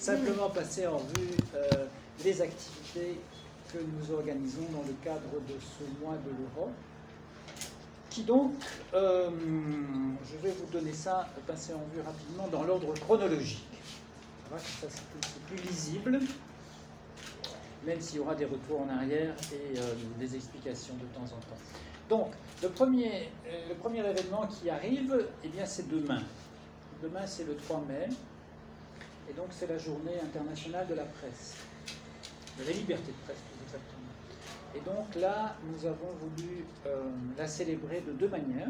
simplement passer en revue les activités que nous organisons dans le cadre de ce mois de l'Europe, qui donc, je vais vous donner ça, passer en vue rapidement dans l'ordre chronologique. Ça, c'est plus lisible, même s'il y aura des retours en arrière et des explications de temps en temps. Donc, le premier événement qui arrive, eh bien, c'est demain. Demain, c'est le 3 mai, et donc c'est la journée internationale de la presse, de la liberté de presse, plus exactement. Et donc là, nous avons voulu la célébrer de deux manières.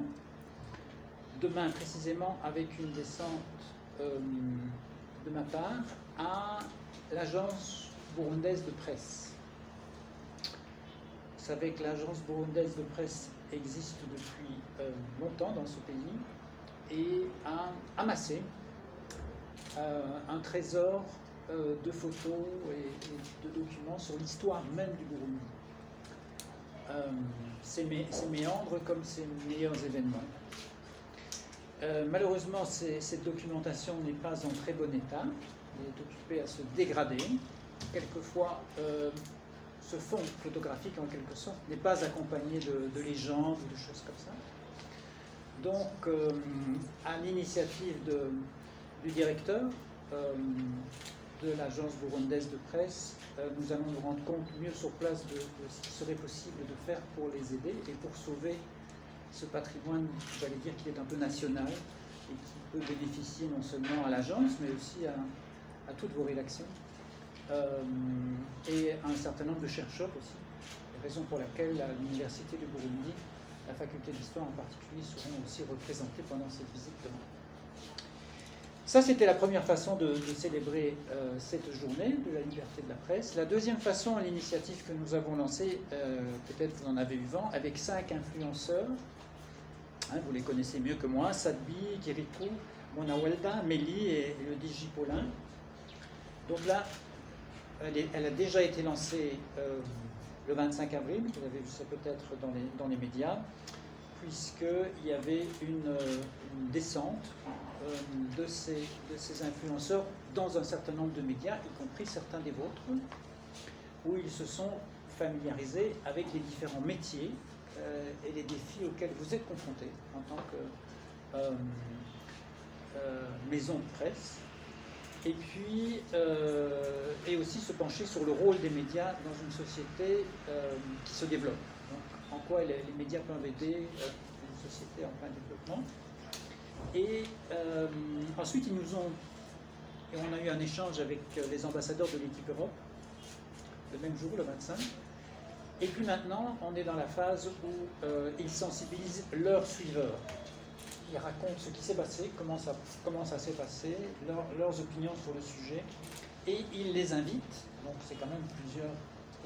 Demain, précisément, avec une descente de ma part à l'agence burundaise de presse. Vous savez que l'agence burundaise de presse existe depuis longtemps dans ce pays et a amassé un trésor de photos et de documents sur l'histoire même du Burundi. Ses méandres comme ses meilleurs événements. Malheureusement, cette documentation n'est pas en très bon état. Elle est occupée à se dégrader. Quelquefois, ce fond photographique, en quelque sorte, n'est pas accompagné de légendes ou de choses comme ça. Donc, à l'initiative du directeur de l'agence burundaise de presse, nous allons nous rendre compte mieux sur place de ce qu'il serait possible de faire pour les aider et pour sauver ce patrimoine, j'allais dire, qui est un peu national et qui peut bénéficier non seulement à l'agence, mais aussi à toutes vos rédactions et à un certain nombre de chercheurs aussi. Raison pour laquelle l'Université du Burundi, la faculté d'histoire en particulier, seront aussi représentées pendant cette visite demain. Ça, c'était la première façon de célébrer cette journée de la liberté de la presse. La deuxième façon, l'initiative que nous avons lancée, peut-être vous en avez eu vent, avec 5 influenceurs. Hein, vous les connaissez mieux que moi, Sadbi, Kirikou, Monawelda, Mélie et le DJ Paulin. Donc là, elle a déjà été lancée le 25 avril, vous avez vu ça peut-être dans les médias, puisqu'il y avait une descente de ces influenceurs dans un certain nombre de médias, y compris certains des vôtres, où ils se sont familiarisés avec les différents métiers et les défis auxquels vous êtes confrontés en tant que maison de presse. Et puis, et aussi se pencher sur le rôle des médias dans une société qui se développe. Donc, en quoi les médias peuvent aider une société en plein développement. Et ensuite, on a eu un échange avec les ambassadeurs de l'équipe Europe, le même jour, le 25. Et puis maintenant, on est dans la phase où ils sensibilisent leurs suiveurs. Ils racontent ce qui s'est passé, comment ça s'est passé, leurs opinions sur le sujet, et ils les invitent, donc c'est quand même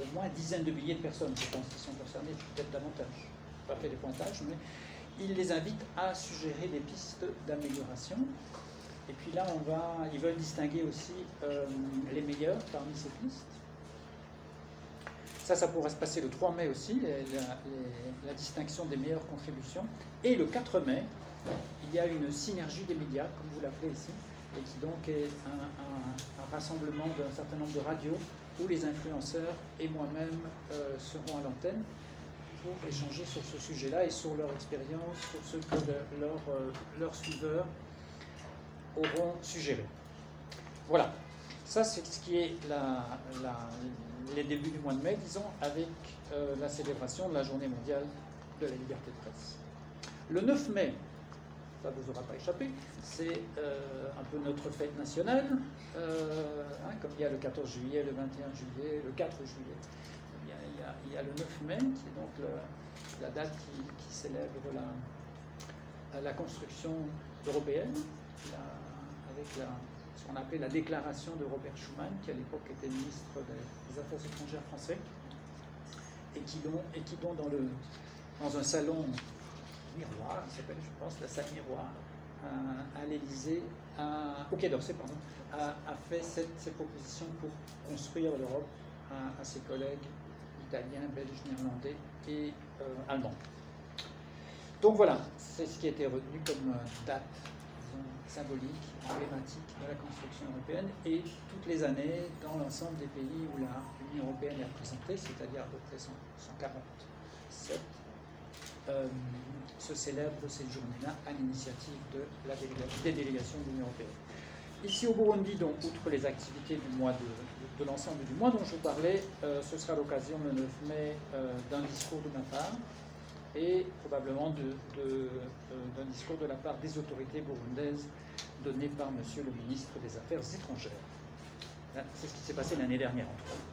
au moins dizaines de milliers de personnes, je pense, qui sont concernées, peut-être davantage, pas fait des pointages, mais ils les invitent à suggérer des pistes d'amélioration. Et puis là, ils veulent distinguer aussi les meilleurs parmi ces pistes. Ça pourra se passer le 3 mai aussi, la distinction des meilleures contributions. Et le 4 mai, il y a une synergie des médias, comme vous l'appelez ici, et qui donc est un rassemblement d'un certain nombre de radios où les influenceurs et moi-même seront à l'antenne pour échanger sur ce sujet-là et sur leur expérience, sur ce que leurs suiveurs auront suggéré. Voilà, ça c'est ce qui est les débuts du mois de mai, disons, avec la célébration de la Journée mondiale de la liberté de presse. Le 9 mai, ça ne vous aura pas échappé, c'est un peu notre fête nationale, comme il y a le 14 juillet, le 21 juillet, le 4 juillet. Il y a le 9 mai, qui est donc la date qui célèbre la construction européenne, avec ce qu'on appelait la déclaration de Robert Schuman, qui à l'époque était ministre des Affaires étrangères français, et qui donc dans un salon miroir, il s'appelle, je pense, la salle miroir, à l'Élysée, au Quai d'Orsay, pardon, a fait ces propositions pour construire l'Europe à ses collègues italiens, belges, néerlandais et allemands. Donc voilà, c'est ce qui a été retenu comme date, disons, symbolique, emblématique de la construction européenne, et toutes les années, dans l'ensemble des pays où l'Union européenne est représentée, c'est-à-dire à peu près 147, se célèbre cette journée-là à l'initiative des délégations de l'Union européenne. Ici au Burundi, donc, outre les activités de l'ensemble du mois dont je vous parlais, ce sera l'occasion le 9 mai d'un discours de ma part et probablement d'un discours de la part des autorités burundaises donné par Monsieur le ministre des Affaires étrangères. C'est ce qui s'est passé l'année dernière, entre autres.